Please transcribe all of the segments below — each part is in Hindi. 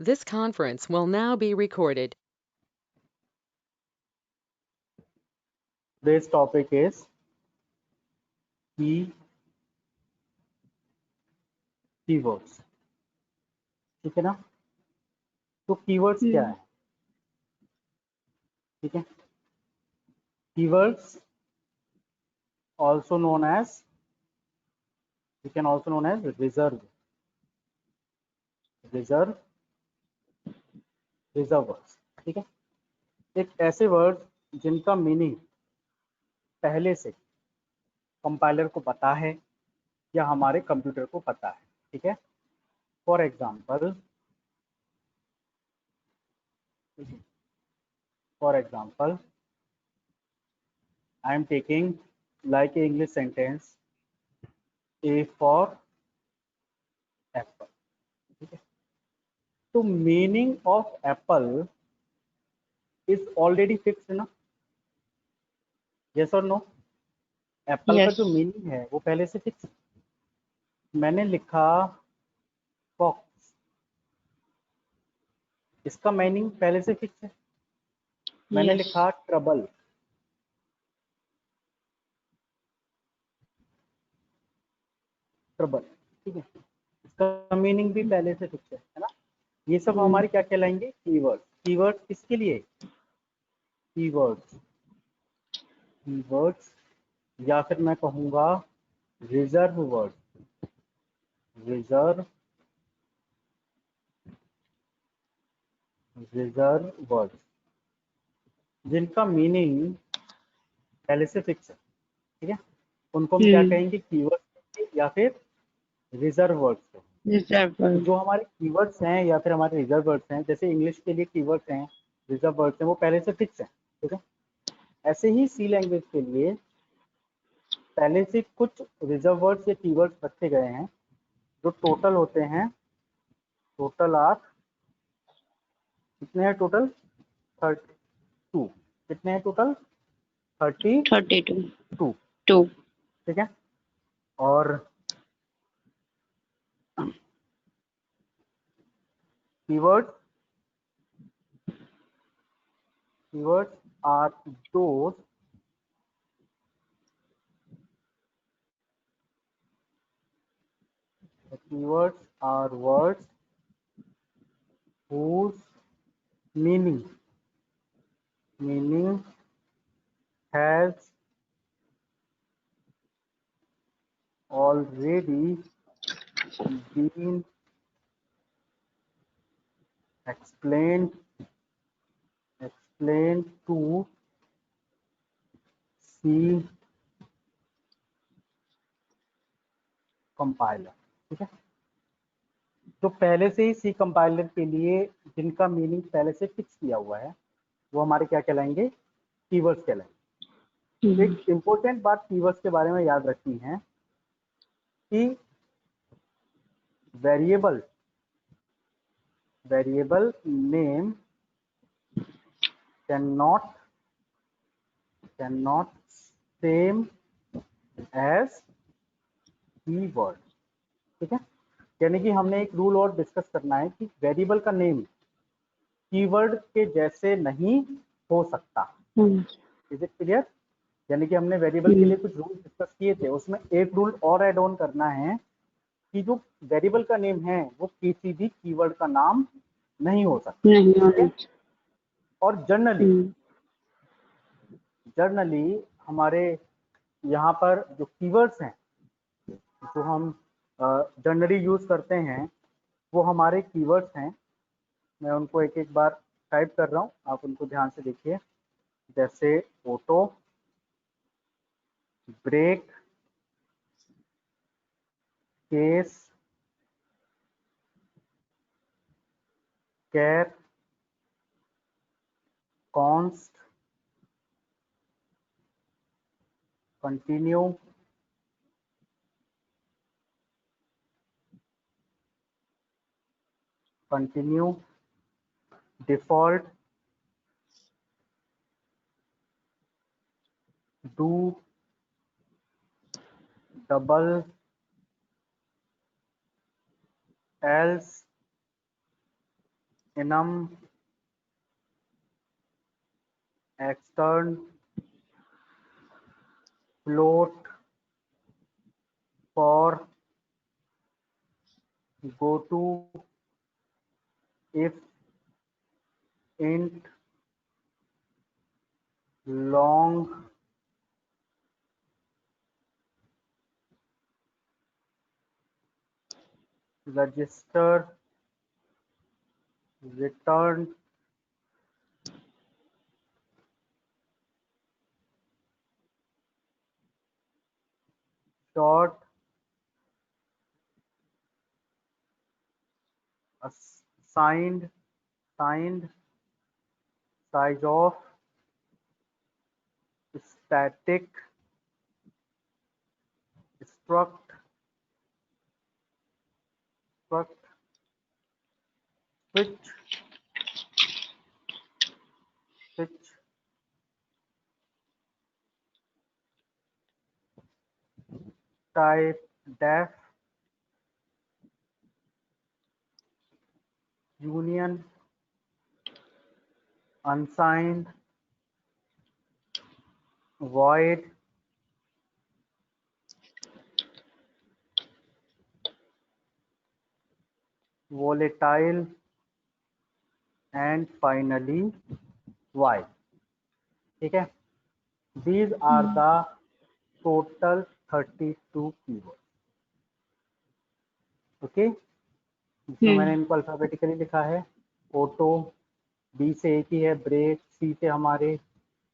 This conference will now be recorded. Today's topic is keywords. ठीक है ना? तो keywords क्या है? ठीक है? Keywords also known as, we can also known as reserve words. ठीक है? एक ऐसे वर्ड जिनका मीनिंग पहले से कंपाइलर को पता है या हमारे कंप्यूटर को पता है. ठीक है? For example I am taking like a English sentence, A for apple. ठीक है? तो meaning of Apple is already fixed ना? यस और नो? एप्पल का जो मीनिंग है वो पहले से फिक्स. मैंने लिखा फॉक्स, इसका मीनिंग पहले से फिक्स है. मैंने लिखा ट्रबल, ठीक है, इसका मीनिंग भी पहले से फिक्स है ना? ये सब हमारे क्या कहलाएंगे? कीवर्ड. कीवर्ड किसके लिए? कीवर्ड्स या फिर मैं कहूंगा रिजर्व वर्ड. रिजर्व वर्ड जिनका मीनिंग पहले से फिक्स है. ठीक है? उनको हम क्या कहेंगे? कीवर्ड्स या फिर रिजर्व वर्ड्स. जो हमारे कीवर्ड्स हैं या फिर हमारे रिजर्व वर्ड्स हैं, जैसे इंग्लिश के लिए कीवर्ड्स हैं, रिजर्व वर्ड्स हैं, वो पहले से फिक्स हैं. ठीक है? ऐसे ही सी लैंग्वेज के लिए पहले से कुछ रिजर्व वर्ड्स या कीवर्ड्स रखे गए हैं जो टोटल होते हैं. टोटल आर कितने हैं? टोटल 32. कितने हैं टोटल? 32. ठीक है? और keywords are those words whose meaning has already been explained to C compiler. ठीक है? तो पहले से ही सी कंपाइलर के लिए जिनका मीनिंग पहले से फिक्स किया हुआ है वो हमारे क्या कहलाएंगे? कीवर्ड्स कहलाएंगे. एक इंपॉर्टेंट बात कीवर्ड्स के बारे में याद रखनी है कि variable name cannot same as keyword. ठीक है? यानी कि हमने एक रूल और डिस्कस करना है कि वेरिएबल का नेम कीवर्ड के जैसे नहीं हो सकता. Is it clear? यानी कि हमने वेरिएबल के लिए कुछ रूल डिस्कस किए थे, उसमें एक रूल और ऐड ऑन करना है कि जो वेरिएबल का नेम है वो किसी भी कीवर्ड का नाम नहीं हो सकता. और जर्नली हमारे यहाँ पर जो कीवर्ड्स हैं जो हम जनरली यूज करते हैं वो हमारे कीवर्ड्स हैं. मैं उनको एक एक बार टाइप कर रहा हूँ, आप उनको ध्यान से देखिए. जैसे auto, break, case, char, const, continue, default, do, double, else, enum extern float for goto if int long register return short signed size of static struct switch type def union unsigned void volatile and finally while. ठीक है, these are the total 32 keywords. Okay, इसमें मैंने इनको अल्फाबेटिकली लिखा है. ऑटो बी से एक ही है, ब्रेक सी से हमारे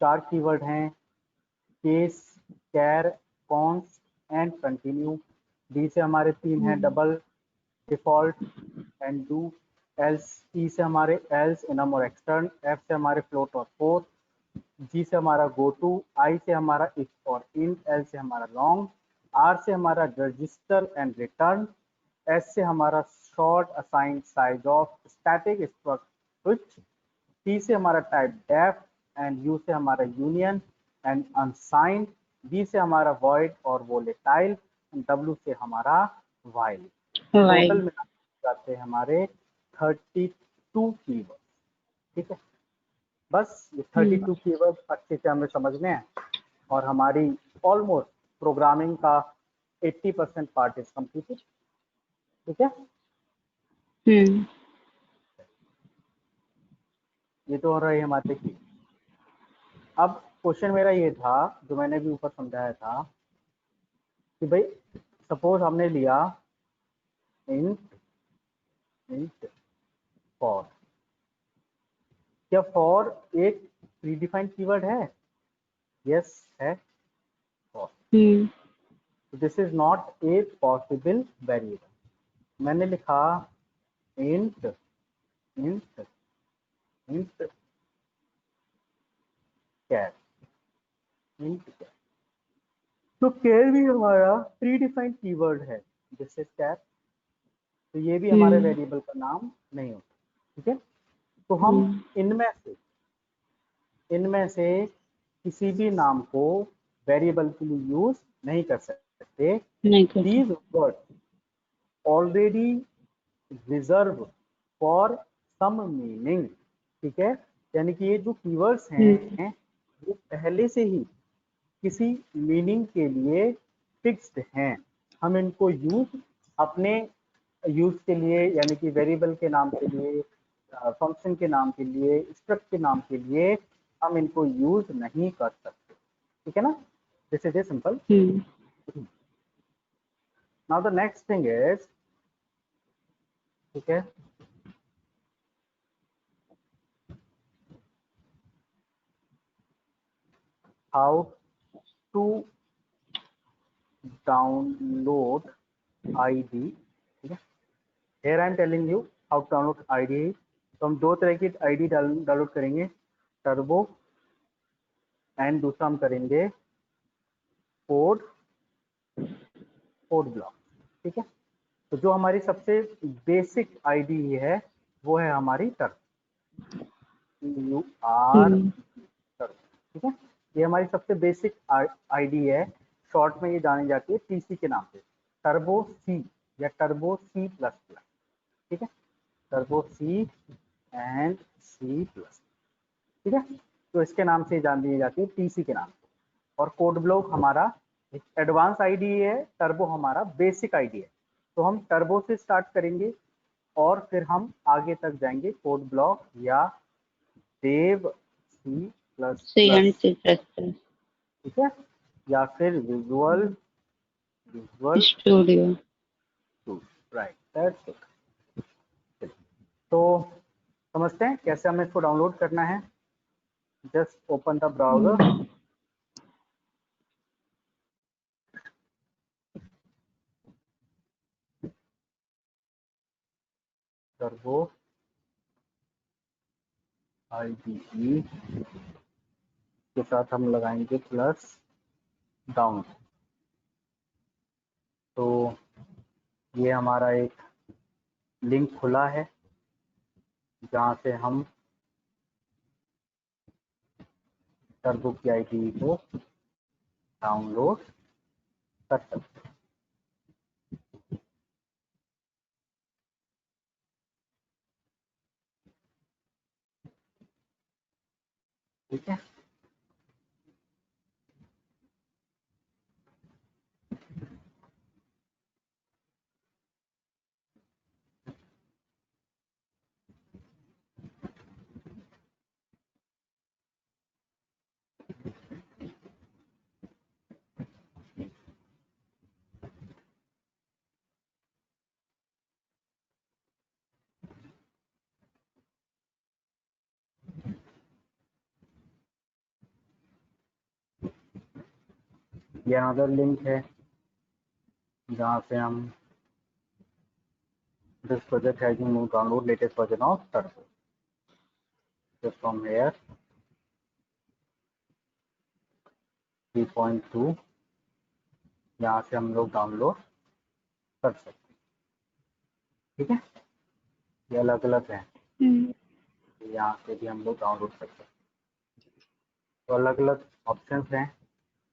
4 कीवर्ड हैं, case char const and continue. D से हमारे 3 हैं, double default and do. Else E से हमारे एल्स इनम और एक्सटर्न. एफ से हमारे फ्लोट और फोर्थ. जी से हमारा गो टू. आई से हमारा इफ और इन. एल से हमारा लॉन्ग. आर से हमारा रजिस्टर एंड रिटर्न. एस से हमारा short assign size of static struct switch. T से हमारा टाइप डेफ एंड यू से हमारा यूनियन एंड अनसाइंड. बी से हमारा वॉइड और वोलेटाइल. डब्ल्यू से हमारा वाइल. टोटल में जाते हैं हमारे 32 कीवर्ड. ठीक है, बस ये 32 कीवर्ड अच्छे से हमें समझने हैं और हमारी ऑलमोस्ट प्रोग्रामिंग का 80% पार्ट इज कंप्लीटेड. ठीक है, ये तो हो रहा है हमारे की. अब क्वेश्चन मेरा ये था जो मैंने भी ऊपर समझाया था कि भाई सपोज हमने लिया इंट फॉर. क्या फॉर एक प्रीडिफाइंड कीवर्ड है? यस है for. This is not a possible variable. मैंने लिखा इंट इंट इंट कैर. इंट कैर तो कैर भी हमारा प्रीडिफाइंड कीवर्ड है. दिस इज कैर. तो ये भी हमारे वेरिएबल का नाम नहीं होता. ठीक है, तो हम इनमें से किसी भी नाम को वेरिएबल के लिए यूज नहीं कर सकते. These word already reserve for some meaning. ठीक है, यानी कि ये जो कीवर्ड्स हैं वो पहले से ही किसी मीनिंग के लिए फिक्स्ड हैं. हम इनको यूज अपने यूज के लिए, यानी कि वेरिएबल के नाम के लिए, फंक्शन के नाम के लिए, स्ट्रक्ट के नाम के लिए हम इनको यूज नहीं कर सकते. ठीक है ना, this is a simple. Now the next thing is, ठीक है, हाउ टू डाउनलोड ID. ठीक है, here I am telling you how to download ID. तो हम दो तरह की ID डाउनलोड करेंगे, टर्बो एंड दूसरा हम करेंगे कोड ब्लॉक. ठीक है, तो जो हमारी सबसे बेसिक ID है वो है हमारी टर्बो. ठीक है, ये हमारी सबसे बेसिक ID है. शॉर्ट में ये जानी जाती है TC के नाम से, टर्बो C या टर्बो C++. ठीक है, turbo C and C plus, ठीक है। तो इसके नाम से जान दी जाती है टीसी के नाम से। और कोड ब्लॉक हमारा एडवांस आईडी है, टर्बो हमारा बेसिक आईडी है। तो हम टर्बो से स्टार्ट करेंगे और फिर हम आगे तक जाएंगे कोड ब्लॉक या dev C plus C and plus, C plus plus ठीक है, या फिर visual studio. Right, that's it. तो समझते हैं कैसे हमें इसको डाउनलोड करना है। Just open the browser, turbo IDE के साथ हम लगाएंगे प्लस डाउन। तो ये हमारा एक लिंक खुला है जहाँ से हम टर्बो की IDE को डाउनलोड कर सकते हैं। ठीक है, ये अनदर लिंक है जहाँ से हम this project has been download latest version of turbo just from here 3.2, यहाँ से हम लोग डाउनलोड कर सकते हैं। ठीक है, ये अलग अलग है, यहाँ से भी हम लोग डाउनलोड कर सकते हैं। तो अलग अलग ऑप्शंस हैं।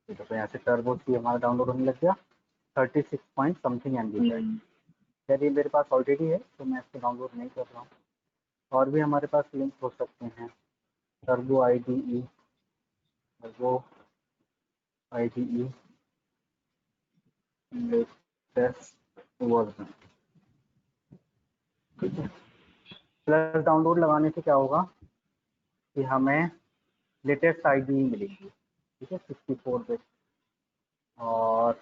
तो यहाँ से टर्बो सी हमारा डाउनलोड होने लग गया 36 पॉइंट समथिंग MB का। यदि मेरे पास ऑलरेडी है तो मैं इसको डाउनलोड नहीं कर रहा हूँ। और भी हमारे पास लिंक हो सकते हैं, turbo IDE, turbo IDE latest version. ठीक है, प्लस डाउनलोड लगाने से क्या होगा कि हमें लेटेस्ट IDE मिलेगी। ठीक है, 64 बिट और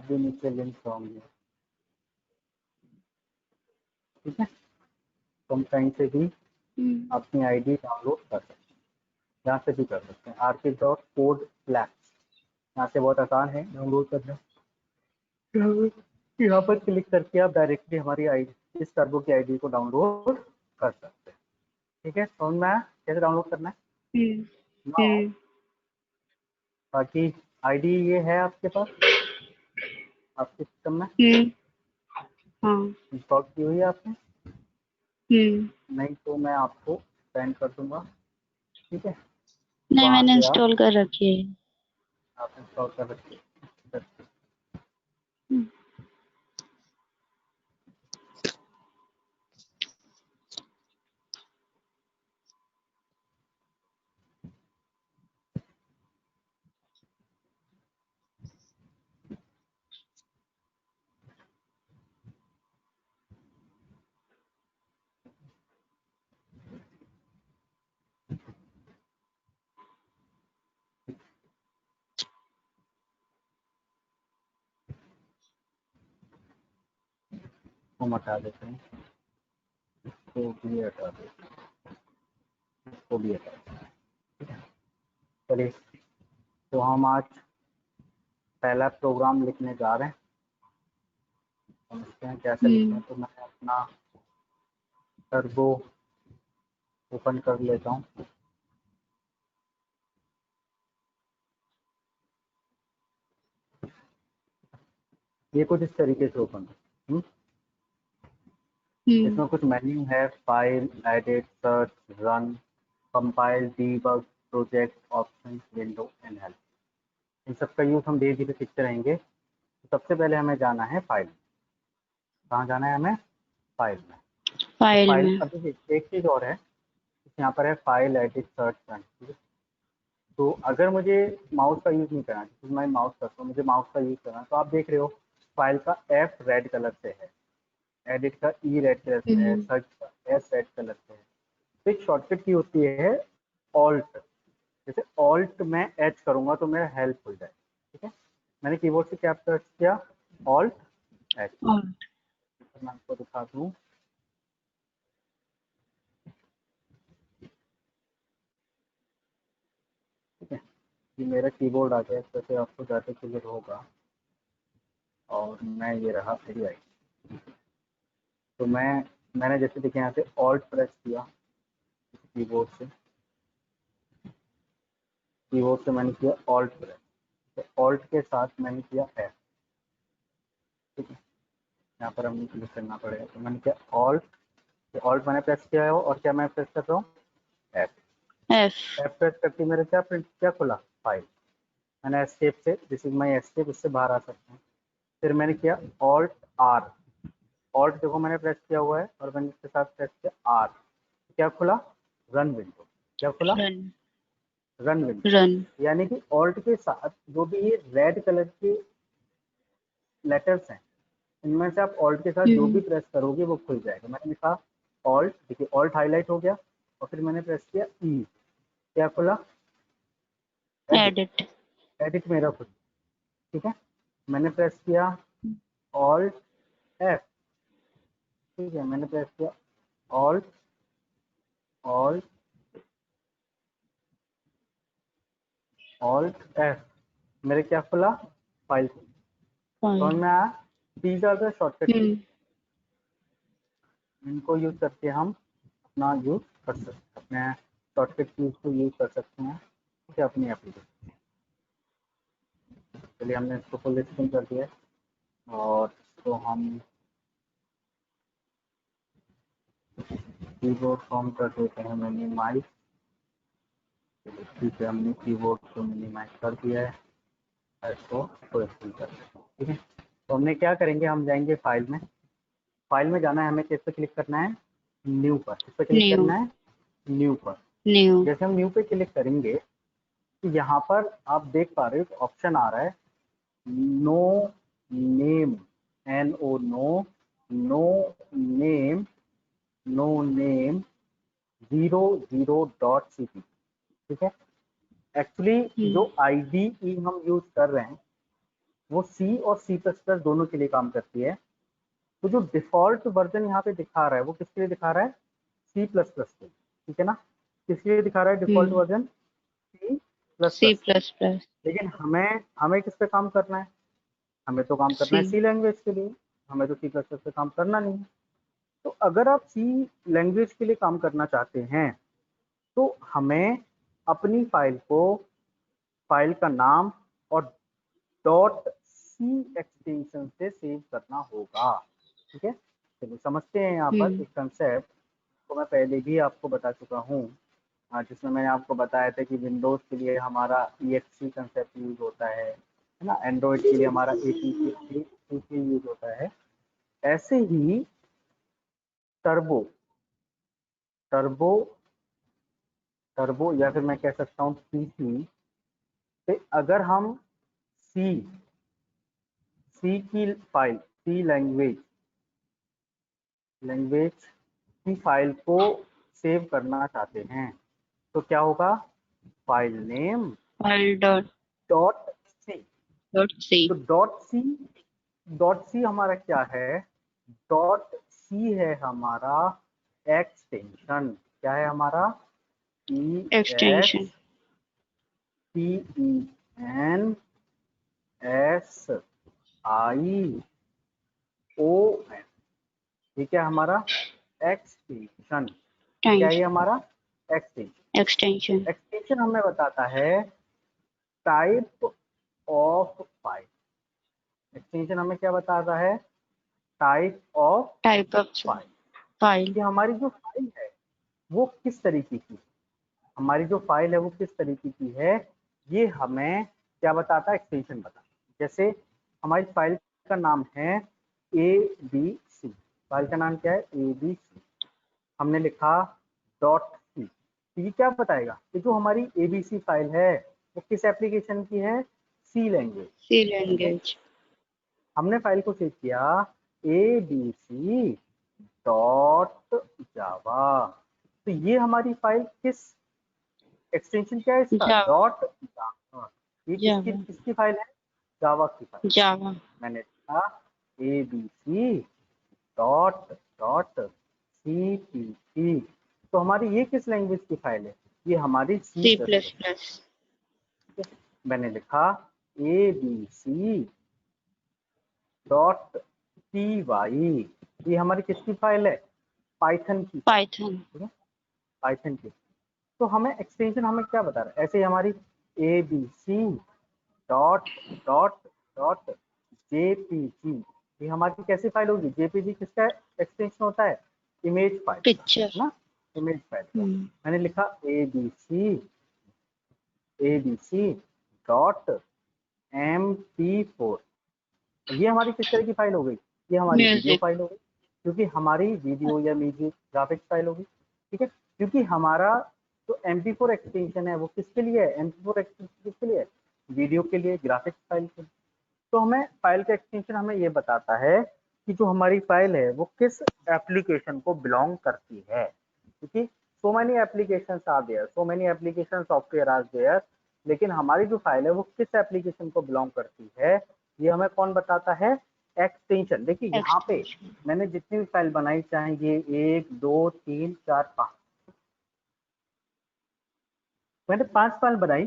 भी नीचे लिंक होंगे। ठीक है, तो हम कहीं से भी अपनी ID डाउनलोड कर सकते हैं, यहाँ से भी कर सकते हैं। archive.code/, यहाँ से बहुत आसान है डाउनलोड करना। यहाँ पर क्लिक करके आप डायरेक्टली हमारी आईडी, इस टर्बो की आईडी को डाउनलोड कर सकते हैं। ठीक है, समझ में आया कैसे डाउनलोड करना है। Now, बाकी आईडी ये है आपके पास, आपके सिस्टम में इंस्टॉल की हुई है आपने। नहीं तो मैं आपको सेंड कर दूंगा। ठीक है, नहीं, वहाँ मैंने से इंस्टॉल कर रखी है। आप इंस्टॉल कर रखिए। हम हटा देते हैं, इसको भी हटा देते हैं, इसको भी हटा देते हैं। ठीक है, चलिए, तो हम आज पहला प्रोग्राम लिखने जा रहे हैं, समझते हैं कैसे लिखते हैं। तो मैं अपना टर्बो ओपन कर लेता हूँ। ये कुछ इस तरीके से ओपन है। इसमें कुछ मेन्यू है, file, edit, search, run, compile, debug, project, option, window and help. इन सब का यूज हम धीरे धीरे सीखते रहेंगे। तो सबसे पहले हमें जाना है फाइल। कहाँ जाना है हमें? फाइल में। फाइल फाइल में। अब देखिए एक चीज और है, यहाँ पर है फाइल, एडिट, सर्च, रन, ठीक है। तो अगर मुझे माउस का यूज नहीं करना, जैसे मैं माउस करता हूँ, मुझे माउस का यूज करना, तो आप देख रहे हो फाइल का एफ रेड कलर से है, एडिट का ई रेड कलर से है, सर्च का एस रेड कलर से है। तो एक शॉर्टकट की होती है ऑल्ट, जैसे ऑल्ट मैं एच करूंगा तो मेरा हेल्प खुल जाए, ठीक है। मैंने कीबोर्ड से क्या सर्च किया, ऑल्ट एच। और मैं आपको दिखा दूं, ठीक है, ये मेरा कीबोर्ड आ गया, इस तरह से आपको ज़्यादा क्लियर होगा। और मैं ये रहा मेरी आई, तो मैंने जैसे देखिए यहाँ से ऑल्ट प्रेस किया कीबोर्ड से, मैंने किया ऑल्ट प्रेस, तो ऑल्ट के साथ मैंने किया एफ, ठीक है। यहाँ पर हमें क्लिक करना पड़ेगा, तो मैंने किया ऑल्ट, तो ऑल्ट मैंने प्रेस किया है, और क्या मैं प्रेस कर रहा हूँ, एफ। एफ। एफ प्रेस करके मेरा क्या प्रिंट क्या खुला, फाइल। मैंने एस्केप से, दिस इज माई एस्केप, इससे बाहर आ सकते हैं। फिर मैंने किया ऑल्ट आर, ऑल्ट देखो मैंने प्रेस किया हुआ है, और मैंने इसके साथ प्रेस किया आर, क्या खुला, रन विंडो। क्या खुला, रन। Run window. रन। यानी कि ऑल्ट के साथ जो भी ये रेड कलर के लेटर्स हैं, इनमें से आप ऑल्ट के साथ जो भी प्रेस करोगे वो खुल जाएगा। मैंने लिखा ऑल्ट, देखिए ऑल्ट हाईलाइट हो गया, और फिर मैंने प्रेस किया ई, क्या खुला, एडिट। एडिट। एडिट मेरा खुल, ठीक है। मैंने प्रेस किया ऑल्ट एफ, ठीक है, मैंने प्रेस किया ऑल्ट ऑल्ट ऑल्ट एफ, मेरे क्या खुला, फाइल खुली। समझ फाइल। में आया, दीज आर द शॉर्टकट की, इनको यूज करके हम अपना यूज कर सकते हैं, अपने शॉर्टकट कीज को यूज कर सकते हैं, ठीक है, अपनी एप्लीकेशन। चलिए हमने इसको फुल स्क्रीन कर दिया है, और इसको हम कीबोर्ड फॉर्म कर देते हैं मिनिमाइज। ठीक है, हमने कीबोर्ड को मिनिमाइज कर दिया है, इसको फुल स्क्रीन कर देते हैं, ठीक है। तो हमने क्या करेंगे, हम जाएंगे फाइल में, फाइल में जाना है हमें, किस पे क्लिक करना है, न्यू पर, किस पे क्लिक न्यू। करना है, न्यू पर। न्यू। जैसे हम न्यू पे क्लिक करेंगे, तो यहाँ पर आप देख पा रहे हो ऑप्शन आ रहा है, no name, NO no, no name, no name 00.cp, ठीक है। एक्चुअली जो IDE हम यूज कर रहे हैं वो C और C++ दोनों के लिए काम करती है। तो जो डिफॉल्ट वर्जन यहाँ पे दिखा रहा है वो किसके लिए दिखा रहा है, C++ के, ठीक है ना। किसके लिए दिखा रहा है डिफॉल्ट वर्जन, सी C++। Plus plus. लेकिन हमें हमें किस पे काम करना है, हमें तो काम करना है सी। सी लैंग्वेज के लिए, हमें तो C++ पे काम करना नहीं है। तो अगर आप सी लैंग्वेज के लिए काम करना चाहते हैं, तो हमें अपनी फाइल को, फाइल का नाम और .c एक्सटेंशन से सेव करना होगा, ठीक है। चलिए समझते हैं यहाँ पर एक कंसेप्ट को मैं पहले भी आपको बता चुका हूँ, जिसमें मैंने आपको बताया था कि विंडोज़ के लिए हमारा EXE कंसेप्ट यूज होता है ना, एंड्रॉयड के लिए हमारा APK यूज होता है। ऐसे ही टर्बो टर्बो टर्बो या फिर मैं कह सकता हूँ PC पे अगर हम सी की फाइल, सी लैंग्वेज की फाइल को सेव करना चाहते हैं, तो क्या होगा, file name file dot .c। सी। तो डॉट सी हमारा क्या है, .c है हमारा एक्सटेंशन, क्या है हमारा, एक्सटेंशन। EXTENSION, ठीक है, हमारा एक्सटेंशन। क्या है ये हमारा एक्सटेंशन। एक्सटेंशन। एक्सटेंशन हमें बताता है टाइप ऑफ फाइल, एक्सटेंशन हमें क्या बताता है, type of type of file, file. कि हमारी जो फाइल है वो किस तरीके की, हमारी जो फाइल है वो किस तरीके की है, ये हमें क्या बताता है, एक्सटेंशन बताता है। जैसे हमारी फाइल का नाम है ABC, फाइल का नाम क्या है ABC, हमने लिखा डॉट सी, तो ये क्या बताएगा कि जो हमारी एबीसी फाइल है वो किस एप्लीकेशन की है, सी लैंग्वेज। C language. हमने फाइल को सेव किया abc डॉट जावा, तो ये हमारी फाइल किस एक्सटेंशन क्या है इसका, Java. डॉट जावा। ये किसकी Java. किसकी फाइल है, जावा की फाइल। Java. मैंने लिखा abc डॉट डॉट cpp, तो हमारी ये किस लैंग्वेज की फाइल है, ये हमारी सी C++. मैंने लिखा abc डॉट py, ये हमारी किसकी फाइल है, पाइथन की, Python. ठीक है, पाइथन की। तो हमें एक्सटेंशन हमें क्या बता रहा है, ऐसे ही हमारी abc dot dot dot jpg, ये हमारी कैसी फाइल होगी, jpg किसका एक्सटेंशन होता है, इमेज फाइल, Picture. है ना, इमेज फाइल का। Hmm. मैंने लिखा abc डॉट mp4, ये हमारी किस तरह की फाइल हो गई, ये हमारी वीडियो Music. फाइल हो गई, क्योंकि हमारी वीडियो या म्यूजिक ग्राफिक्स फाइल होगी, ठीक है, क्योंकि हमारा जो MP4 एक्सटेंशन है वो किसके लिए है, MP4 एक्सटेंशन किसके लिए है, वीडियो के लिए, ग्राफिक्स फाइल के लिए। तो हमें फाइल का एक्सटेंशन हमें ये बताता है कि जो हमारी फाइल है वो किस एप्लीकेशन को बिलोंग करती है, क्योंकि so many applications are there, so many application software are there, लेकिन हमारी जो फाइल है वो किस एप्लीकेशन को बिलोंग करती है, ये हमें कौन बताता है, एक्सटेंशन। देखिए यहाँ पे Extension. मैंने जितनी भी फाइल बनाई, चाहे ये 1 2 3 4 5, मैंने 5 फाइल बनाई,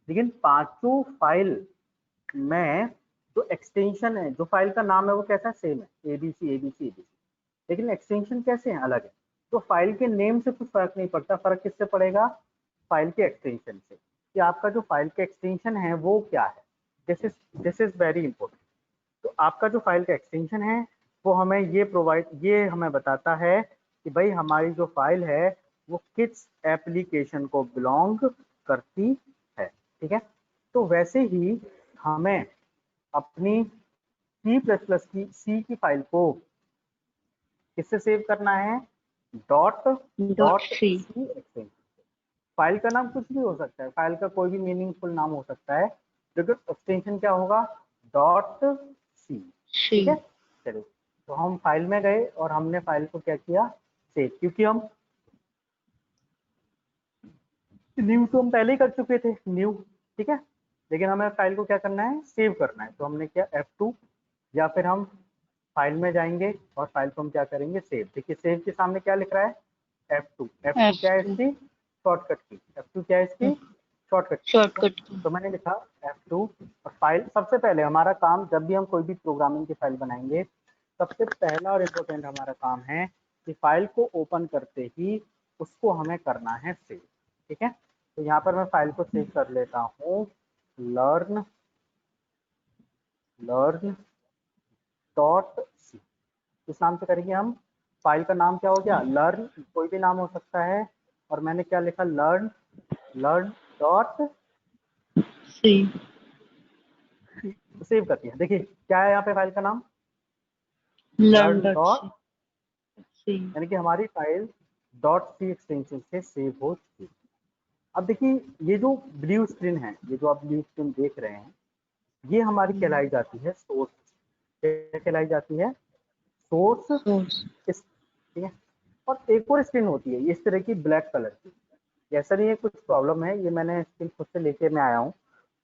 लेकिन पांचों फाइल में जो एक्सटेंशन है, जो फाइल का नाम है वो कैसा है, सेम है, एबीसी एबीसी एबीसी, लेकिन एक्सटेंशन कैसे हैं, अलग है। तो फाइल के नेम से कुछ फर्क नहीं पड़ता, फर्क किससे पड़ेगा, फाइल के एक्सटेंशन से, कि आपका जो फाइल का एक्सटेंशन है वो क्या है। This is very important. तो आपका जो फाइल का एक्सटेंशन है वो हमें ये हमें बताता है कि भाई हमारी जो फाइल है वो किस एप्लीकेशन को बिलोंग करती है, ठीक है। तो वैसे ही हमें अपनी सी की फाइल को किससे सेव करना है, डॉट Dot डॉट C. सी एक्सटेंशन। फाइल का नाम कुछ भी हो सकता है, फाइल का कोई भी मीनिंगफुल नाम हो सकता है, लेकिन एक्सटेंशन क्या होगा, डॉट सी, ठीक है। C. चलिए, तो हम फाइल में गए और हमने फाइल को क्या किया, सेव, क्योंकि हम न्यू तो हम पहले ही कर चुके थे, न्यू, ठीक है, लेकिन हमें फाइल को क्या करना है, सेव करना है। तो हमने किया F2, या फिर हम फाइल में जाएंगे और फाइल को हम क्या करेंगे, सेव। देखिए सेव के सामने क्या लिख रहा है, F2, F2 क्या है F2. इसकी शॉर्टकट की, F2 क्या है इसकी शॉर्टकट की, ठीक है। Shortcut key. तो मैंने लिखा F2 और फाइल, सबसे पहले हमारा काम, जब भी हम कोई भी प्रोग्रामिंग की फाइल बनाएंगे, सबसे पहला और इम्पोर्टेंट हमारा काम है कि फाइल को ओपन करते ही उसको हमें करना है सेव, ठीक है। तो यहाँ पर मैं फाइल को सेव कर लेता हूँ, लर्न लर्न डॉट सी, इस नाम से करेंगे हम। फाइल का नाम क्या हो गया, लर्न, कोई भी नाम हो सकता है, और मैंने क्या लिखा, learn learn dot C. Save कर दिया। देखिए क्या है यहाँ पे फाइल का नाम, Learn learn dot dot, C. C. यानी कि हमारी फाइल डॉट सी एक्सटेंशन से सेव हो चुकी है। अब देखिए ये जो ब्लू स्क्रीन है, ये जो आप ब्लू स्क्रीन देख रहे हैं, ये हमारी कहलाई जाती है सोर्स, क्या कहलाई जाती है, सोर्स, Source. ठीक है। और एक और स्क्रीन होती है इस तरह की ब्लैक कलर की, ऐसा नहीं है कुछ प्रॉब्लम है, ये मैंने स्क्रीन खुद से लेके मैं आया हूँ,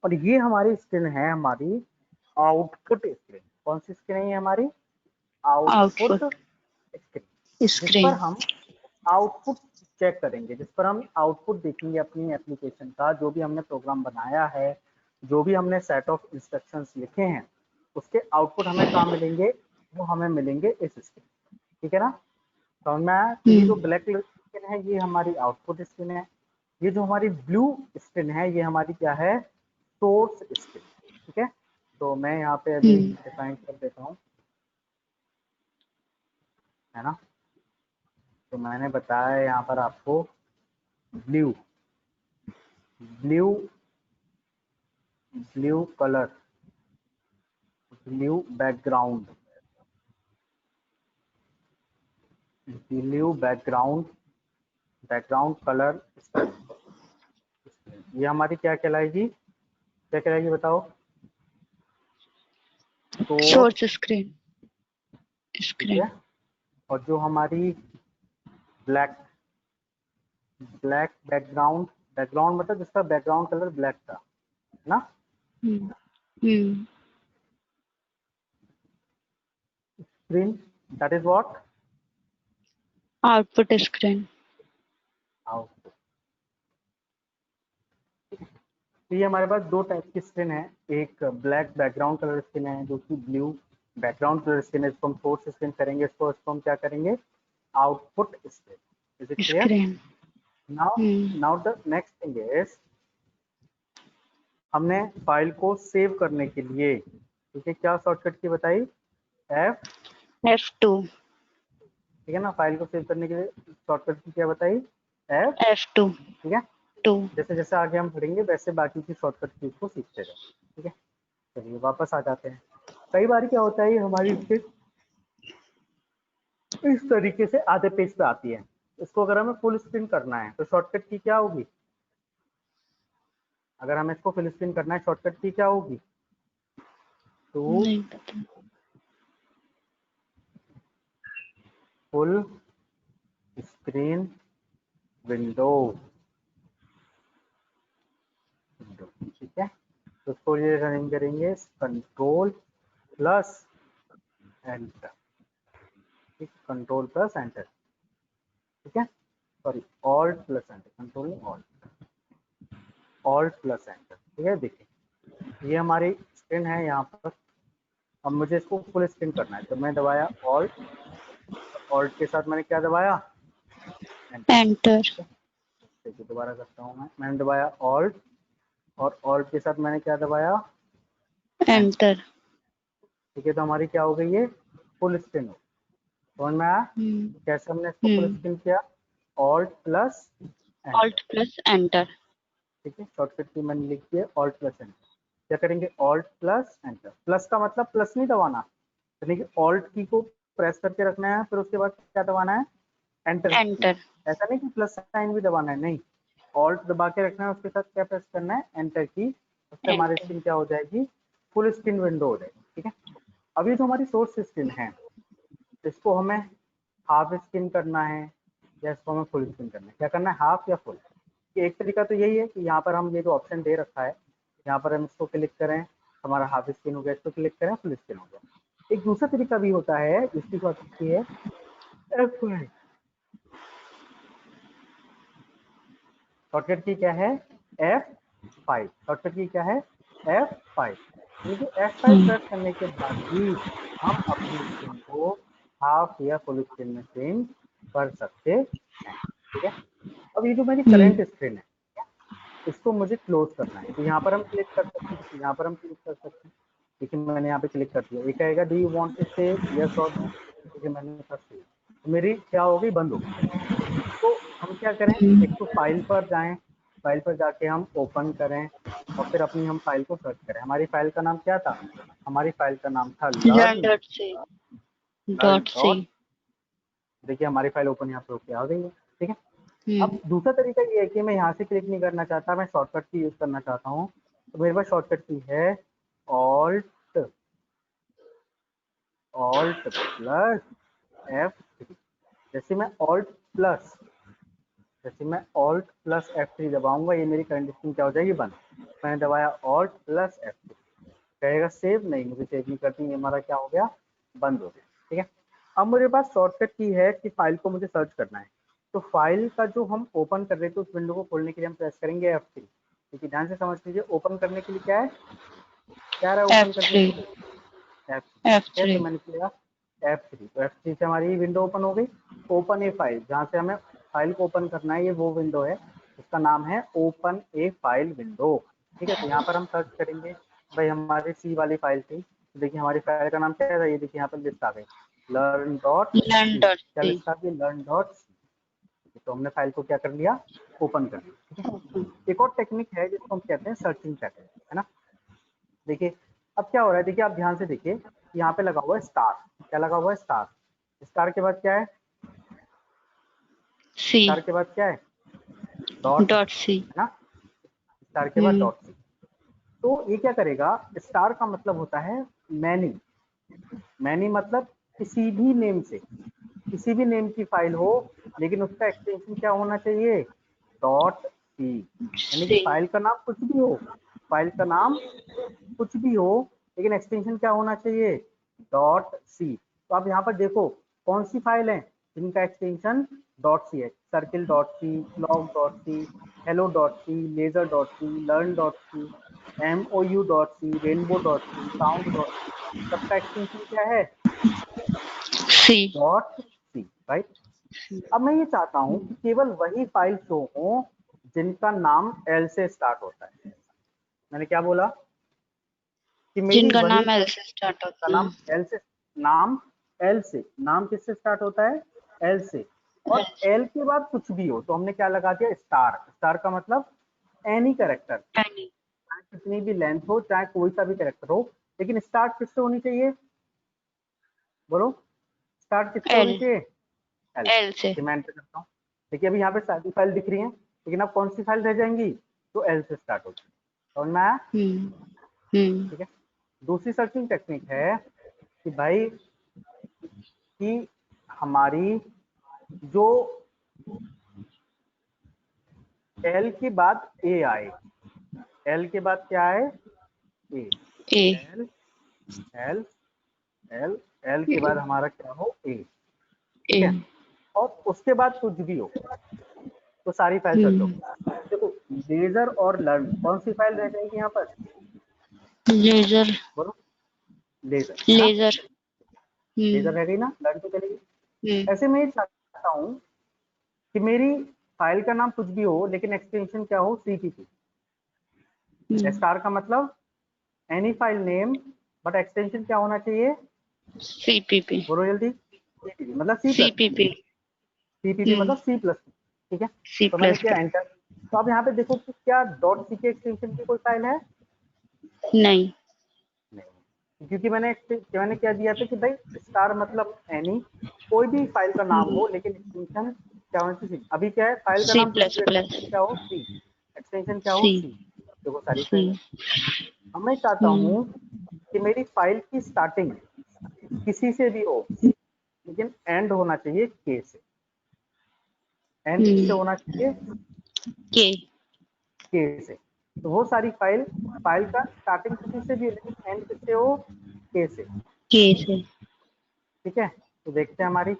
और ये हमारी स्क्रीन है, हमारी आउटपुट स्क्रीन। कौन सी स्क्रीन है ये हमारी, आउटपुट Output. स्क्रीन, जिस पर Screen. हम आउटपुट चेक करेंगे, जिस पर हम आउटपुट देखेंगे अपनी एप्लीकेशन का, जो भी हमने प्रोग्राम बनाया है, जो भी हमने सेट ऑफ इंस्ट्रक्शंस लिखे हैं, उसके आउटपुट हमें कहाँ मिलेंगे, वो हमें मिलेंगे इस स्क्रीन, ठीक है ना। समझ में आया। तो ये जो ब्लैक कलर की स्क्रीन है ये हमारी आउटपुट स्क्रीन है, ये जो हमारी ब्लू स्क्रीन है ये हमारी क्या है, सोर्स स्क्रीन, ठीक है। तो मैं यहाँ पे अभी डिफाइन कर देता हूँ, है ना। तो मैंने बताया यहाँ पर आपको blue blue blue colour, blue background, blue background background colour screen, ये हमारी क्या कहलाएगी, क्या कहलाएगी बताओ? सोर्स स्क्रीन ठीक स्क्रीन। है। और जो हमारी ब्लैक बैकग्राउंड, बैकग्राउंड मतलब जिसका बैकग्राउंड कलर ब्लैक था ना, hmm screen, that is what, output screen. Output. तो ये हमारे पास दो टाइप की स्क्रीन है, एक ब्लैक बैकग्राउंड कलर स्क्रीन है, जो कि ब्लू बैकग्राउंड कलर स्क्रीन है, इसको हम सोर्स स्क्रीन करेंगे, इसको हम क्या करेंगे, output screen. Is it clear? Screen. Now the next thing is, हमने फाइल को सेव करने के लिए, ठीक है, क्या शॉर्टकट की बताई, F2 ठीक है ना, फाइल को सेव करने के लिए शॉर्टकट की क्या बताई, F2 ठीक है। 2। जैसे जैसे आगे हम पढ़ेंगे वैसे बाकी की शॉर्टकट कीज को सीखते रहे, ठीक है। चलिए वापस आ जाते हैं। कई बार क्या होता है, हमारी स्क्रीन इस तरीके से आधे पेज पे आती है, इसको अगर हमें फुल स्क्रीन करना है तो शॉर्टकट की क्या होगी, अगर हमें इसको फुल स्क्रीन करना है शॉर्टकट की क्या होगी, तो नहीं पता। फुल स्क्रीन विंडो, ठीक है। तो उसको ये रनिंग करेंगे कंट्रोल प्लस एंटर, ठीक, कंट्रोल प्लस एंटर, ठीक है, sorry alt plus enter, control alt plus enter, ठीक है। देखिए ये हमारी स्क्रीन है यहाँ पर, अब मुझे इसको फुल स्क्रीन करना है तो मैं दबाया ऑल्ट, ऑल्ट के साथ मैंने क्या दबाया, एंटर। देखिए दोबारा करता हूँ मैंने दबाया ऑल्ट, और ऑल्ट के साथ मैंने क्या दबाया, एंटर। ठीक है। तो हमारी क्या हो गई है, फुल स्क्रीन हो, समझ में आया कैसे हमने इसको फुल स्क्रीन किया, alt plus enter, alt plus enter. ठीक है। शॉर्टकट की मैंने लिख दिया ऑल्ट प्लस एंटर। क्या करेंगे, ऑल्ट प्लस एंटर, प्लस का मतलब प्लस नहीं दबाना, यानी कि ऑल्ट की को प्रेस करके रखना है, फिर उसके बाद क्या दबाना है, एंटर की। एंटर। ऐसा नहीं कि प्लस साइन भी दबाना है, नहीं, ऑल्ट दबा के रखना है, उसके साथ क्या प्रेस करना है, एंटर की, उससे हमारी एंटर। स्क्रीन क्या हो जाएगी, फुल स्क्रीन विंडो हो जाएगी, ठीक है। अब ये जो हमारी सोर्स स्क्रीन है, इसको हमें हाफ स्क्रीन करना है या इसको हमें फुल स्क्रीन करना है, क्या करना है, हाफ या फुल। एक तरीका तो यही है कि यहाँ पर हम ये जो ऑप्शन दे रखा है, यहाँ पर हम इसको क्लिक करें, हमारा हाफ स्क्रीन हो गया, इसको क्लिक करें, फुल स्क्रीन हो गया। एक दूसरा तरीका भी होता है जिसकी शॉर्टकट है F5, शॉर्टकट की क्या है, F5, शॉर्टकट की क्या है, F5, यानी कि F5 प्रेस करने के बाद ही हम अपनी स्क्रीन को हाफ या फुल स्क्रीन में चेंज कर सकते हैं, ठीक है। अब ये जो मेरी करंट स्क्रीन है, इसको मुझे क्लोज करना है, तो यहाँ पर हम क्लिक कर सकते हैं, यहाँ पर हम क्लिक कर सकते हैं, देखिए मैंने यहाँ पे क्लिक कर दिया, एक आएगा do you want to save yes और नो, देखिए मैंने कर सेव, तो मेरी क्या हो गई, बंद हो गई। तो हम क्या करें, एक तो फाइल पर जाएं, फाइल पर जाके हम ओपन करें और फिर अपनी हम फाइल को सर्च करें। हमारी फाइल का नाम क्या था, हमारी फाइल का नाम था learn learn dot C. Dot, देखिए हमारी फाइल ओपन यहाँ पे होके आ गई है, ठीक है। अब दूसरा तरीका ये है कि मैं यहाँ से क्लिक नहीं करना चाहता, मैं शॉर्टकट की यूज करना चाहता हूँ, तो मेरे पास शॉर्टकट की है ऑल्ट प्लस F3। जैसे मैं ऑल्ट प्लस F3 दबाऊंगा, ये मेरी करंट स्क्रीन क्या हो जाएगी, बंद। मैंने दबाया ऑल्ट प्लस F3, कहेगा सेव, नहीं मुझे सेव नहीं करती, ये हमारा क्या हो गया, बंद हो गया, ठीक है। अब मेरे पास शॉर्टकट की है कि फाइल को मुझे सर्च करना है, तो फाइल का जो हम ओपन कर रहे थे उस विंडो को खोलने के लिए हम प्रेस करेंगे F3, ठीक है। ध्यान से समझ लीजिए, ओपन करने के लिए क्या है, क्या रहा है ओपन करने के लिए, F3, तो मैंने किया F3, तो F3 से हमारी विंडो ओपन हो गई। ओपन ए फाइल, जहाँ से हमें फाइल को ओपन करना है, ये वो विंडो है, उसका नाम है ओपन ए फाइल विंडो, ठीक है। तो यहाँ पर हम सर्च करेंगे, भाई हमारी सी वाली फाइल थी, तो देखिए हमारी फाइल का नाम क्या है, ये देखिए यहाँ पर लिस्ट आ गई, लर्न डॉट सी, क्या लिस्ट आ गई, लर्न डॉट सी। तो हमने फाइल को क्या कर लिया, ओपन कर लिया, ठीक है। एक और टेक्निक है जिसको हम कहते हैं सर्चिंग पैटर्न, है ना। देखिए अब क्या हो रहा है, देखिए आप ध्यान से देखिए, यहाँ पे लगा हुआ है स्टार, क्या लगा हुआ है, स्टार, स्टार के बाद क्या है, C स्टार के बाद क्या है? डॉट, dot C है ना? स्टार के बाद हम्म डॉट सी। तो ये क्या करेगा? स्टार का मतलब होता है मैनी। मैनी मतलब किसी भी नेम से, किसी भी नेम की फाइल हो, लेकिन उसका एक्सटेंशन क्या होना चाहिए? Dot C. यानी कि C फाइल का नाम कुछ भी हो, फाइल का नाम कुछ भी हो, लेकिन एक्सटेंशन क्या होना चाहिए? Dot C. तो आप यहाँ पर देखो कौन सी फाइल है जिनका एक्सटेंशन डॉट सी है? Circle dot C, log dot C, hello dot C, ledger dot C, learn dot C, MOU dot C, rainbow dot C, sound dot C. सबका एक्सटेंशन क्या है? C dot C, right? अब मैं ये चाहता हूँ कि केवल वही फाइल शो हो जिनका नाम एल से स्टार्ट होता है। मैंने क्या बोला? कि मेरी जिनका वही नाम L से स्टार्ट का होता नाम है एल से, नाम एल से, नाम किससे स्टार्ट होता है? एल से। और एल के बाद कुछ भी हो तो हमने क्या लगा दिया? स्टार। स्टार का मतलब एनी कैरेक्टर, Any चाहे कितनी भी लेंथ हो, चाहे कोई सा भी कैरेक्टर हो, लेकिन स्टार्ट किससे होनी चाहिए? बोलो, स्टार्ट किससे होनी L चाहिए? एल। L से मैं एंटर करता हूँ। देखिए अभी यहाँ पे सारी फाइल दिख रही है, लेकिन अब कौन सी फाइल रह जाएंगी? तो एल से स्टार्ट होगी। समझ में आया? ठीक है। दूसरी सर्चिंग टेक्निक है कि भाई कि हमारी जो एल के बाद ए आए, एल के बाद क्या आए? ए। A L L L L के बाद हमारा क्या हो? ए। ठीक A है। और उसके बाद कुछ भी हो तो सारी फाइल सर्च होगी। देखो लेजर और लर्न, कौन सी फाइल रह जाएगी यहाँ पर? laser बोलो, लेजर, है ना? laser लेजर रह गई ना, लर्न तो चलेगी। हम्म ऐसे में ये चाहता हूँ कि मेरी फाइल का नाम कुछ भी हो, लेकिन एक्सटेंशन क्या हो? CPP। स्टार का मतलब any file name, but extension क्या होना चाहिए? CPP बोलो जल्दी। CPP मतलब C प्लस। CPP CPP मतलब C++। ठीक है। C तो मैंने plus किया एंटर। तो अब यहाँ पे देखो कि क्या डॉट सी के एक्सटेंशन की कोई फाइल है? नहीं नहीं, क्योंकि मैंने क्या दिया था कि भाई स्टार मतलब एनी, कोई भी फाइल का नाम हो, लेकिन एक्सटेंशन क्या होना चाहिए? अभी क्या है? फाइल का C नाम कुछ plus भी, plus एक्सटेंशन क्या हो? सी। एक्सटेंशन क्या हो? C सी। देखो सारी फाइल है। C अब मैं चाहता हूँ कि मेरी फाइल की स्टार्टिंग किसी से भी हो, लेकिन एंड होना चाहिए के से। एंड किससे होना चाहिए? K के से। तो वो सारी फाइल, फाइल का स्टार्टिंग किसी से भी हो, लेकिन एंड किससे हो? के से। K से ठीक है। तो देखते हैं हमारी,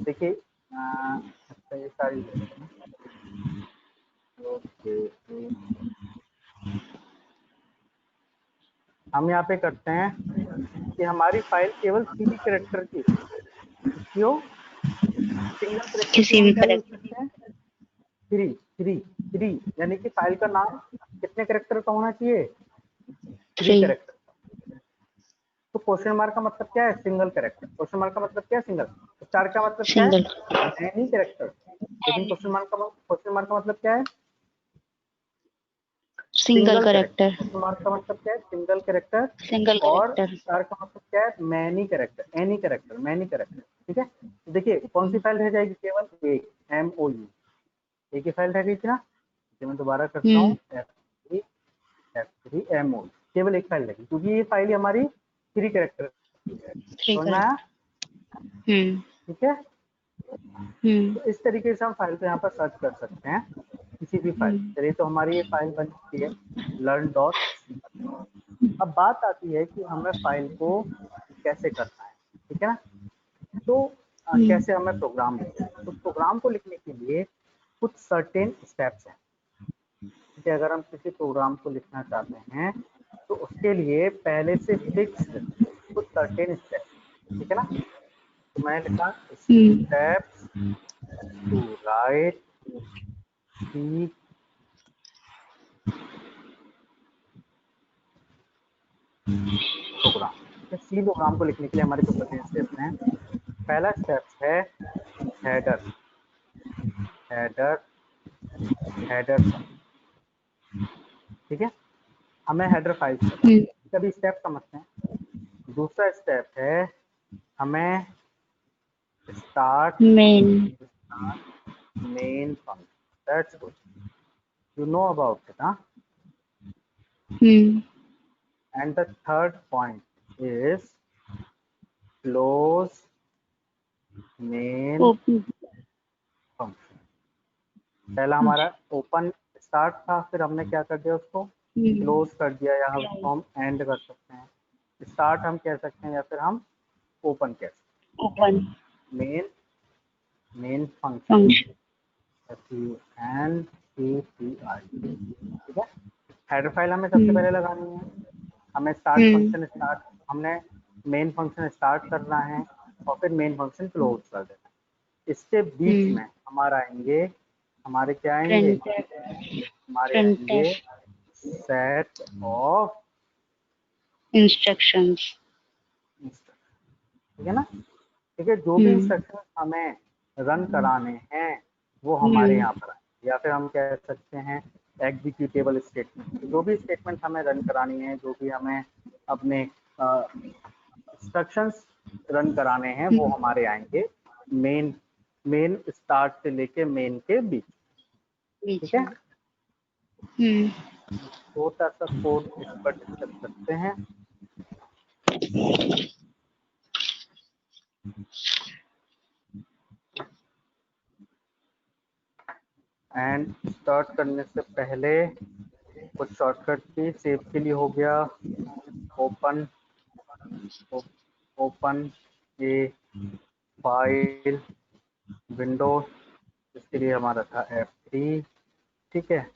देखिए अच्छा ये सारी, ओके, हम यहाँ पे करते हैं कि हमारी फाइल केवल 3 कैरेक्टर की हो, सिंगल कैरेक्टर की किसी हम भी क्या यूज करेक्ट करते हैं? थ्री। थ्री थ्री यानी कि फाइल का नाम कितने कैरेक्टर का होना चाहिए? 3 3 कैरेक्टर। तो क्वेश्चन मार्क का मतलब क्या है? Single character. क्वेश्चन मार्क का मतलब क्या है? सिंगल। स्टार का मतलब क्या सिंगल है? Any character. लेकिन क्वेश्चन मार्क का मतलब क्या है? Single single character. Character question mark का मतलब क्या है? Single character. सिंगल और करेक्टर स्टार का मतलब क्या है? Many character, any character, many character. ठीक है। तो देखिए कौन सी फाइल रह जाएगी? केवल एक, MOU। एक ही फाइल रह गई थी ना? इसे मैं दोबारा करता हूँ, F3 MOU। केवल एक फाइल रहेगी, क्योंकि ये फाइल हमारी 3 कैरेक्टर की है। 3 समझ में आया? करेक्टर ठीक है। तो इस तरीके से हम फाइल को यहाँ पर सर्च कर सकते हैं, किसी भी फाइल। चलिए, तो हमारी ये फाइल बन चुकी है learn.c। अब बात आती है कि हमें फाइल को कैसे करना है। ठीक है ना? तो कैसे हमें प्रोग्राम लिखना है? तो प्रोग्राम को लिखने के लिए कुछ सर्टेन स्टेप्स हैं। ठीक है। अगर हम किसी प्रोग्राम को लिखना चाहते हैं तो उसके लिए पहले से फिक्स्ड कुछ सर्टेन स्टेप्स। ठीक है ना? तो मैंने लिखा steps to write C program. C program को लिखने के लिए हमारे कुछ सर्टेन स्टेप्स हैं। पहला स्टेप है हेडर। Header header file. ठीक है। हमें हेडर फाइल चाहिए। सभी स्टेप समझते हैं। दूसरा स्टेप है हमें start main main function. That's good. You know about it, huh? And the third point is close main Open. function. पहला हमारा ओपन स्टार्ट था, फिर हमने क्या कर दिया, उसको क्लोज कर दिया, या उसको हम एंड कर सकते हैं. स्टार्ट हम कह सकते हैं या फिर हम ओपन कह सकते हैं. Open. Main function FUNCTI. ठीक है. हेडर फाइल हमें सबसे पहले लगानी है. हमें हमने मेन फंक्शन स्टार्ट करना है और फिर मेन फंक्शन क्लोज कर देना है. इसके बीच में हमारे क्या आएंगे, हमारे आएंगे सेट ऑफ इंस्ट्रक्शंस. ठीक है ना. ठीक है. जो भी इंस्ट्रक्शन हमें रन कराने हैं वो हमारे यहाँ पर आए, या फिर हम कह सकते हैं एग्जीक्यूटेबल स्टेटमेंट. जो भी स्टेटमेंट हमें रन करानी है, जो भी हमें अपने इंस्ट्रक्शंस रन कराने हैं, वो हमारे आएंगे मेन स्टार्ट से लेके मेन के बीच. ठीक है. छोटा सा कोड इस पर डिस्कस करते हैं. एंड स्टार्ट करने से पहले कुछ शॉर्टकट की सेव के लिए हो गया ओपन ए फाइल विंडोज. इसके लिए हमारा था F3. ठीक है.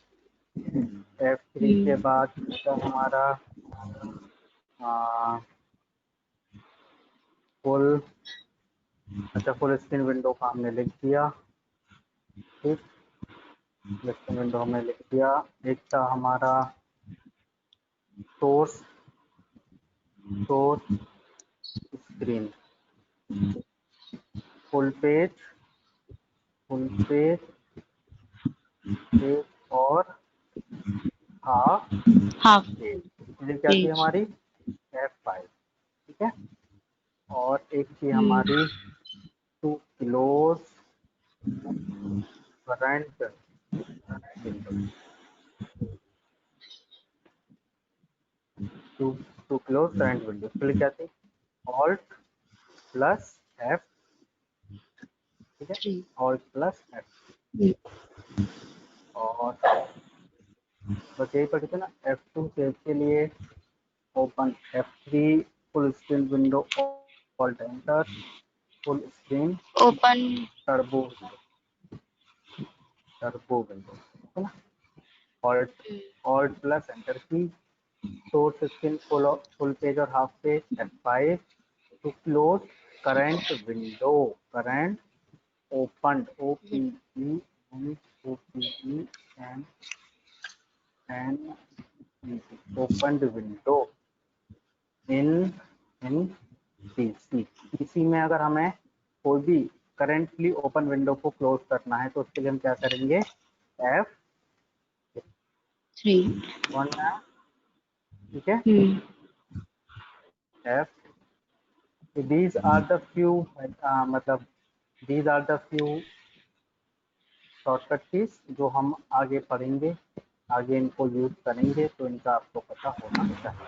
F3 के बाद था हमारा फुल स्क्रीन विंडो का हमने लिख दिया. ठीक. स्क्रीन विंडो हमने लिख दिया. एक था हमारा सोर्स स्क्रीन, फुल पेज और हाफ पेज. ये क्या थी हमारी F5. ठीक है. और एक थी हमारी to close current window. To close current window के लिए क्या थी Alt प्लस F. ठीक है. Alt plus F. और बस यही पढ़े थे ना. F2 सेव के लिए open F3 full screen window Alt enter full screen open turbo window. है ना. Alt plus enter key. Source screen full page और half page F5. To close current window opened opened window in PC में अगर हमें कोई भी करेंटली ओपन विंडो को क्लोज करना है तो उसके लिए हम क्या करेंगे F1. ठीक है. F. These are the few shortcut keys जो हम आगे पढ़ेंगे, आगे इनको यूज करेंगे, तो इनका आपको पता होना चाहिए.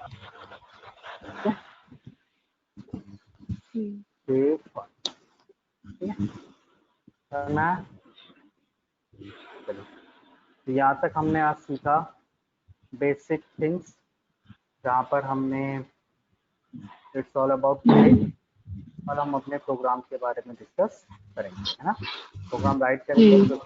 करना. यहाँ तक हमने आज सीखा बेसिक थिंग्स, जहाँ पर हमने इट्स ऑल अबाउट और हम अपने प्रोग्राम के बारे में डिस्कस करेंगे. है ना. प्रोग्राम राइट करेंगे.